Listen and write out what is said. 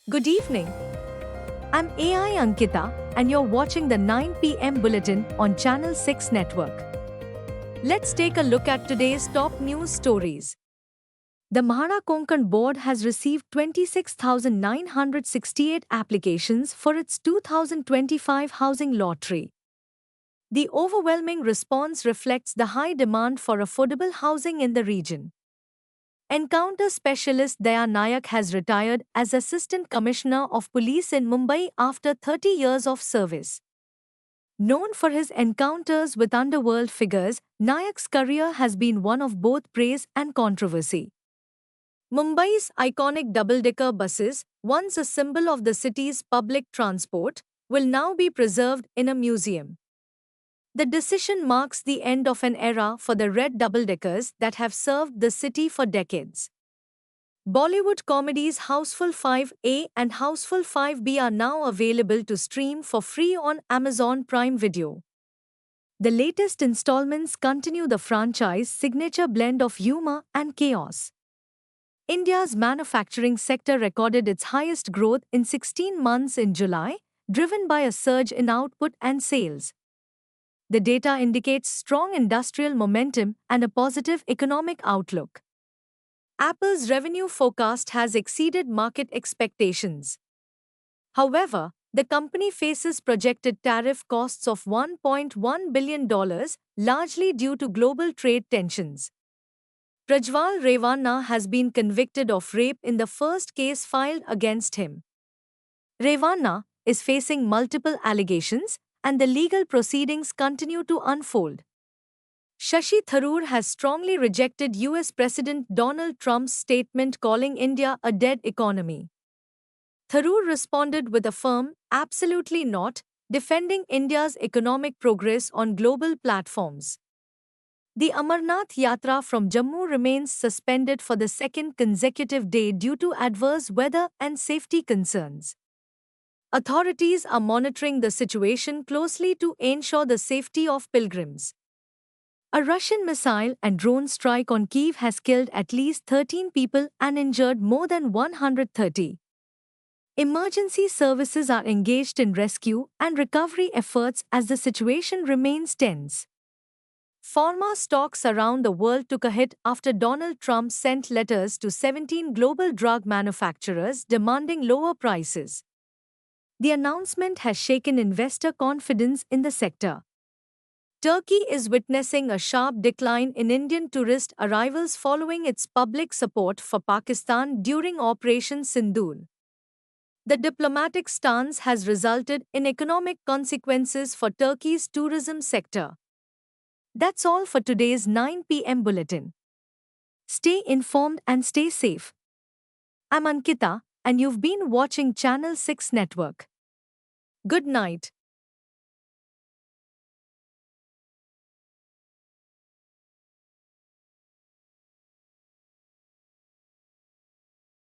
Good evening. I'm AI Ankita, and you're watching the 9 p.m. bulletin on Channel 6 Network. Let's take a look at today's top news stories. The Mahara Konkan Board has received 26,968 applications for its 2025 housing lottery. The overwhelming response reflects the high demand for affordable housing in the region. Encounter Specialist Daya Nayak has retired as Assistant Commissioner of Police in Mumbai after 30 years of service. Known for his encounters with underworld figures, Nayak's career has been one of both praise and controversy. Mumbai's iconic double-decker buses, once a symbol of the city's public transport, will now be preserved in a museum. The decision marks the end of an era for the red double-deckers that have served the city for decades. Bollywood comedies Houseful 5A and Houseful 5B are now available to stream for free on Amazon Prime Video. The latest installments continue the franchise's signature blend of humor and chaos. India's manufacturing sector recorded its highest growth in 16 months in July, driven by a surge in output and sales. The data indicates strong industrial momentum and a positive economic outlook. Apple's revenue forecast has exceeded market expectations. However, the company faces projected tariff costs of $1.1 billion, largely due to global trade tensions. Prajwal Revanna has been convicted of rape in the first case filed against him. Revanna is facing multiple allegations, and the legal proceedings continue to unfold. Shashi Tharoor has strongly rejected US President Donald Trump's statement calling India a dead economy. Tharoor responded with a firm, absolutely not, defending India's economic progress on global platforms. The Amarnath Yatra from Jammu remains suspended for the second consecutive day due to adverse weather and safety concerns. Authorities are monitoring the situation closely to ensure the safety of pilgrims. A Russian missile and drone strike on Kyiv has killed at least 13 people and injured more than 130. Emergency services are engaged in rescue and recovery efforts as the situation remains tense. Pharma stocks around the world took a hit after Donald Trump sent letters to 17 global drug manufacturers demanding lower prices. The announcement has shaken investor confidence in the sector. Turkey is witnessing a sharp decline in Indian tourist arrivals following its public support for Pakistan during Operation Sindoor. The diplomatic stance has resulted in economic consequences for Turkey's tourism sector. That's all for today's 9 p.m. bulletin. Stay informed and stay safe. I'm Ankita, and you've been watching Channel 6 Network. Good night.